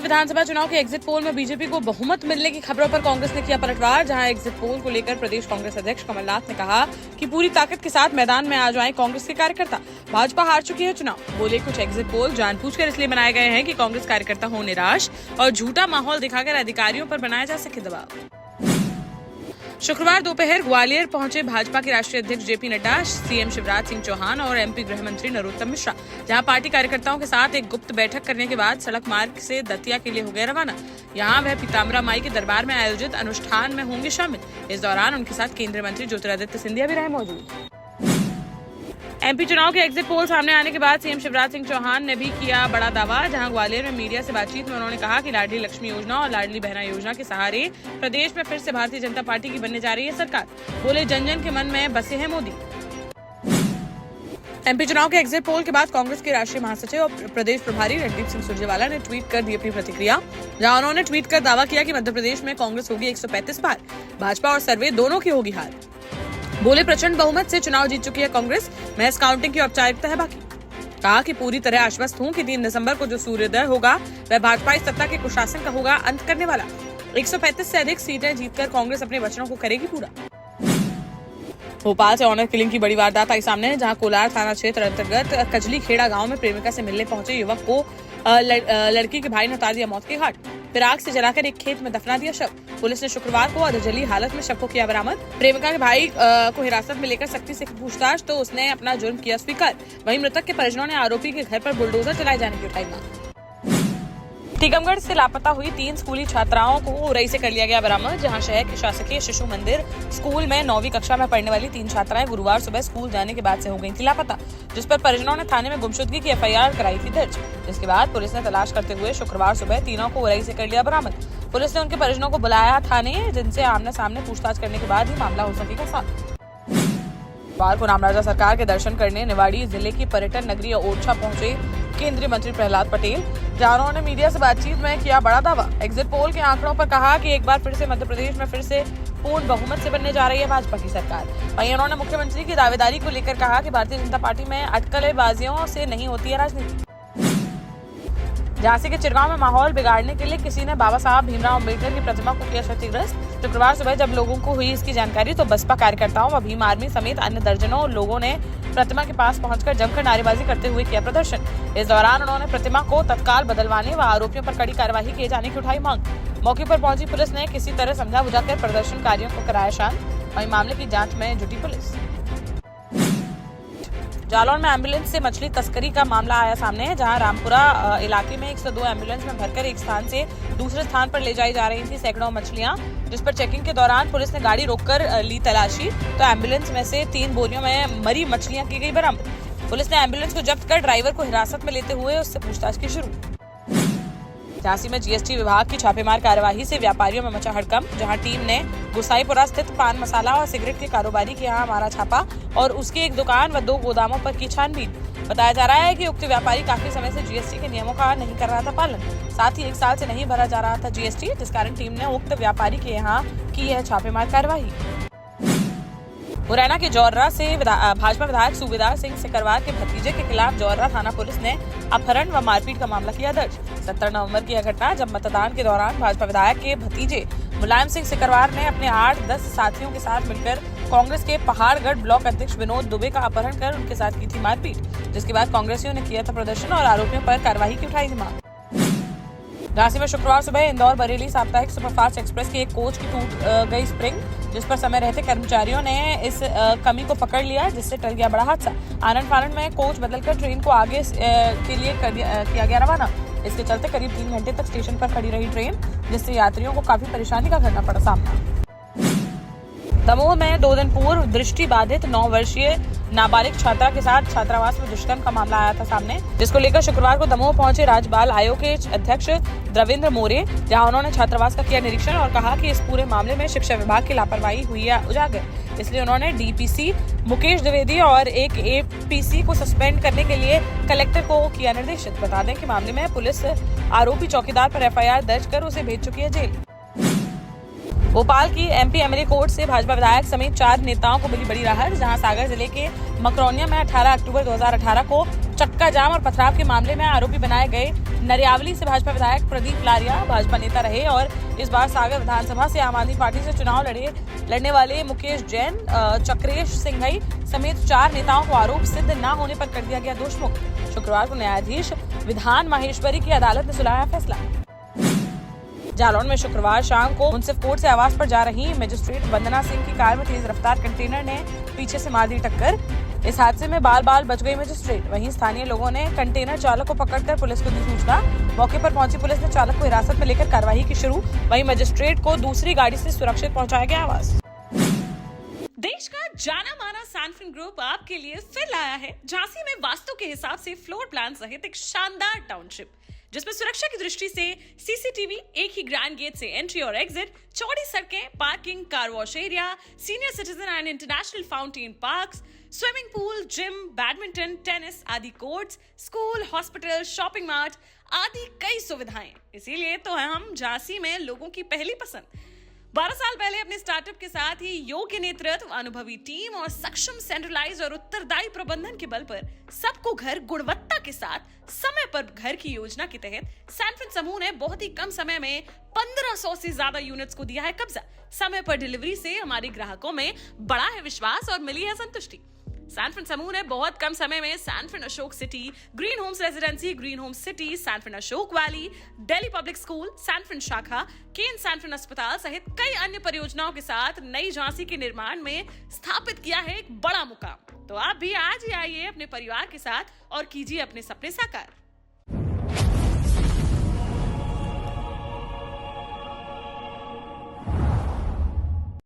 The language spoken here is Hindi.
विधानसभा चुनाव के एग्जिट पोल में बीजेपी को बहुमत मिलने की खबरों पर कांग्रेस ने किया पलटवार। जहां एग्जिट पोल को लेकर प्रदेश कांग्रेस अध्यक्ष कमलनाथ ने कहा कि पूरी ताकत के साथ मैदान में आ जाएं कांग्रेस के कार्यकर्ता, भाजपा हार चुकी है चुनाव। बोले कुछ एग्जिट पोल जानबूझकर इसलिए बनाए गए हैं कि कांग्रेस कार्यकर्ता हो निराश और झूठा माहौल दिखाकर अधिकारियों पर बनाया जा सके दबाव। शुक्रवार दोपहर ग्वालियर पहुंचे भाजपा के राष्ट्रीय अध्यक्ष जेपी नड्डा, सीएम शिवराज सिंह चौहान और एमपी गृह मंत्री नरोत्तम मिश्रा, जहां पार्टी कार्यकर्ताओं के साथ एक गुप्त बैठक करने के बाद सड़क मार्ग से दतिया के लिए हो गए रवाना। यहां वह पीताम्बरा माई के दरबार में आयोजित अनुष्ठान में होंगे शामिल। इस दौरान उनके साथ केंद्रीय मंत्री ज्योतिरादित्य सिंधिया भी रहे मौजूद। एमपी चुनाव के एग्जिट पोल सामने आने के बाद सीएम शिवराज सिंह चौहान ने भी किया बड़ा दावा। जहां ग्वालियर में मीडिया से बातचीत में उन्होंने कहा कि लाडली लक्ष्मी योजना और लाडली बहना योजना के सहारे प्रदेश में फिर से भारतीय जनता पार्टी की बनने जा रही है सरकार। बोले जन जन के मन में बसे हैं मोदी। एमपी चुनाव के एग्जिट पोल के बाद कांग्रेस के राष्ट्रीय महासचिव और प्रदेश प्रभारी रणदीप सिंह सुरजेवाला ने ट्वीट कर दी अपनी प्रतिक्रिया। जहां उन्होंने ट्वीट कर दावा किया कि मध्य प्रदेश में कांग्रेस होगी 135 बार, भाजपा और सर्वे दोनों की होगी हार। बोले प्रचंड बहुमत से चुनाव जीत चुकी है कांग्रेस, महज काउंटिंग की औपचारिकता है बाकी। कहा कि पूरी तरह आश्वस्त हूं कि 3 दिसंबर को जो सूर्योदय होगा वह भाजपा इस सत्ता के कुशासन का होगा अंत करने वाला। 135 से अधिक सीटें जीतकर कांग्रेस अपने वचनों को करेगी पूरा। भोपाल से ऑनर किलिंग की बड़ी वारदात आई सामने, जहां कोलार थाना क्षेत्र अंतर्गत कजली खेड़ा गांव में प्रेमिका से मिलने पहुंचे युवक को लड़की के भाई ने उतार दिया मौत के घाट, फिर आग से जलाकर एक खेत में दफना दिया शव। पुलिस ने शुक्रवार को अधजली हालत में शव को किया बरामद। प्रेमिका के भाई को हिरासत में लेकर सख्ती से पूछताछ तो उसने अपना जुर्म किया स्वीकार। वहीं मृतक के परिजनों ने आरोपी के घर पर बुलडोजर चलाए जाने की उठाई मांग। टीकमगढ़ से लापता हुई 3 स्कूली छात्राओं को उरई से कर लिया गया बरामद। जहां शहर के शासकीय शिशु मंदिर स्कूल में 9वीं कक्षा में पढ़ने वाली 3 छात्राएं गुरुवार सुबह स्कूल जाने के बाद से हो गई थी लापता, जिस पर परिजनों ने थाने में गुमशुदगी की एफआईआर कराई थी दर्ज। जिसके बाद पुलिस ने तलाश करते हुए शुक्रवार सुबह तीनों को उरई से कर लिया बरामद। पुलिस ने उनके परिजनों को बुलाया थाने, जिनसे आमने सामने पूछताछ करने के बाद ही मामला हो सकेगा साफ। बुधवार को रामराजा सरकार के दर्शन करने निवाड़ी जिले की पर्यटन नगरी ओरछा पहुंचे केंद्रीय मंत्री प्रहलाद पटेल, जहां उन्होंने मीडिया से बातचीत में किया बड़ा दावा। एग्जिट पोल के आंकड़ों पर कहा कि एक बार फिर से मध्य प्रदेश में फिर से पूर्ण बहुमत से बनने जा रही है भाजपा की सरकार। वहीं उन्होंने मुख्यमंत्री की दावेदारी को लेकर कहा कि भारतीय जनता पार्टी में अटकलेबाजियों से नहीं होती है राजनीति। झांसी के चिरगांव में माहौल बिगाड़ने के लिए किसी ने बाबा साहब भीमराव अम्बेडकर की प्रतिमा को किया क्षतिग्रस्त। शुक्रवार सुबह जब लोगों को हुई इसकी जानकारी तो बसपा कार्यकर्ताओं व भीम आर्मी समेत अन्य दर्जनों लोगों ने प्रतिमा के पास पहुंचकर जमकर नारेबाजी करते हुए किया प्रदर्शन। इस दौरान उन्होंने प्रतिमा को तत्काल बदलवाने व आरोपियों पर कड़ी कार्रवाई किए जाने की उठाई मांग। मौके पर पहुंची पुलिस ने किसी तरह समझा बुझाकर प्रदर्शनकारियों को कराया शांत। वहीं मामले की जांच में जुटी पुलिस। जालौन में एम्बुलेंस से मछली तस्करी का मामला आया सामने, जहां रामपुरा इलाके में 102 एम्बुलेंस में भरकर एक स्थान से दूसरे स्थान पर ले जाई जा रही थी सैकड़ों मछलियां, जिस पर चेकिंग के दौरान पुलिस ने गाड़ी रोककर ली तलाशी तो एम्बुलेंस में से 3 बोरियों में मरी मछलियां की गई बरामद। पुलिस ने एम्बुलेंस को जब्त कर ड्राइवर को हिरासत में लेते हुए उससे पूछताछ की शुरू। झांसी में जीएसटी विभाग की छापेमार कार्यवाही से व्यापारियों में मचा हड़कंप, जहां टीम ने गुसाईपुरा स्थित पान मसाला और सिगरेट के कारोबारी के यहाँ मारा छापा और उसकी एक दुकान व 2 गोदामों पर की छानबीन। बताया जा रहा है कि उक्त व्यापारी काफी समय से जीएसटी के नियमों का नहीं कर रहा था पालन, साथ ही 1 साल से नहीं भरा जा रहा था जीएसटी, जिस कारण टीम ने उक्त व्यापारी के यहाँ की है छापेमार कार्यवाही। मुरैना के जौर्रा से भाजपा विधायक सूबेदार सिंह सिकरवार के भतीजे के खिलाफ जौर्रा थाना पुलिस ने अपहरण व मारपीट का मामला किया दर्ज। 17 नवंबर की यह घटना जब मतदान के दौरान भाजपा विधायक के भतीजे मुलायम सिंह सिकरवार ने अपने 8-10 साथियों के साथ मिलकर कांग्रेस के पहाड़गढ़ ब्लॉक अध्यक्ष विनोद दुबे का अपहरण कर उनके साथ की थी मारपीट, जिसके बाद कांग्रेसियों ने किया था प्रदर्शन और आरोपियों पर कार्रवाई की उठाई थी मांग। झांसी में शुक्रवार सुबह इंदौर बरेली साप्ताहिक सुपरफास्ट एक्सप्रेस के एक कोच की टूट गई स्प्रिंग, जिस पर समय रहते कर्मचारियों ने इस कमी को पकड़ लिया, जिससे टल गया बड़ा हादसा। आनंद फानंद में कोच बदलकर ट्रेन को आगे के लिए किया गया रवाना। इसके चलते करीब 3 घंटे तक स्टेशन पर खड़ी रही ट्रेन, जिससे यात्रियों को काफी परेशानी का करना पड़ा सामना। दमोह में 2 दिन पूर्व दृष्टि बाधित 9 वर्षीय नाबालिग छात्रा के साथ छात्रावास में दुष्कर्म का मामला आया था सामने, जिसको लेकर शुक्रवार को दमोह पहुंचे राज्य बाल आयोग के अध्यक्ष द्रविंद्र मोरे, जहां उन्होंने छात्रावास का किया निरीक्षण और कहा कि इस पूरे मामले में शिक्षा विभाग की लापरवाही हुई है उजागर। इसलिए उन्होंने डीपीसी मुकेश द्विवेदी और एक एपीसी को सस्पेंड करने के लिए कलेक्टर को किया निर्देशित। बता दें कि मामले में पुलिस आरोपी चौकीदार पर एफआईआर दर्ज कर उसे भेज चुकी है जेल। भोपाल की एमपी एमएलए कोर्ट से भाजपा विधायक समेत 4 नेताओं को मिली बड़ी राहत, जहां सागर जिले के मकरौनिया में 18 अक्टूबर 2018 को चक्का जाम और पथराव के मामले में आरोपी बनाए गए नरियावली से भाजपा विधायक प्रदीप लारिया भाजपा नेता रहे और इस बार सागर विधानसभा से आम आदमी पार्टी से चुनाव लड़ने वाले मुकेश जैन, चक्रेश सिंघई समेत 4 नेताओं को आरोप सिद्ध न होने पर कर दिया गया दोषमुक्त। शुक्रवार को न्यायाधीश विधान माहेश्वरी की अदालत ने सुनाया फैसला। जालौन में शुक्रवार शाम को मुंसिफ कोर्ट से आवास पर जा रही मजिस्ट्रेट वंदना सिंह की कार में तेज रफ्तार कंटेनर ने पीछे से मार दी टक्कर। इस हादसे में बाल बच गई मजिस्ट्रेट। वहीं स्थानीय लोगों ने कंटेनर चालक को पकड़कर पुलिस को दी सूचना। मौके पर पहुंची पुलिस ने चालक को हिरासत में लेकर कार्रवाई की शुरू। वहीं मजिस्ट्रेट को दूसरी गाड़ी से सुरक्षित पहुंचाया गया आवास। देश का जाना माना सैनफिन ग्रुप आपके लिए फिर लाया है झांसी में वास्तु के हिसाब से फ्लोर प्लान सहित एक शानदार टाउनशिप, जिसमें सुरक्षा की दृष्टि से सीसीटीवी, एक ही ग्रैंड गेट से एंट्री और एग्जिट, चौड़ी सड़कें, parking, car wash area, senior citizen and international fountain parks, swimming pool, gym, badminton, tennis आदि courts, school, hospital, shopping mart आदि कई सुविधाएं। इसीलिए तो हम झांसी में लोगों की पहली पसंद। 12 साल पहले अपने स्टार्टअप के साथ ही योग्य नेतृत्व, अनुभवी टीम और सक्षम सेंट्रलाइज और उत्तरदायी प्रबंधन के बल पर सबको घर गुणवत्ता के साथ समय पर घर की योजना के तहत सैनफिन समूह ने बहुत ही कम समय में 1500 से ज्यादा यूनिट्स को दिया है कब्जा। समय पर डिलीवरी से हमारे ग्राहकों में बड़ा है विश्वास और मिली है संतुष्टि। सैनफिन समूह ने बहुत कम समय में Sanfin Ashok city, green homes residency, green homes city, Sanfin Ashok valley, Delhi public school, Sanfin शाखा, केन सैनफिन अस्पताल सहित कई अन्य परियोजनाओं के साथ नई झांसी के निर्माण में स्थापित किया है एक बड़ा मुकाम। तो आप भी आज ही आइए अपने परिवार के साथ और कीजिए अपने सपने साकार।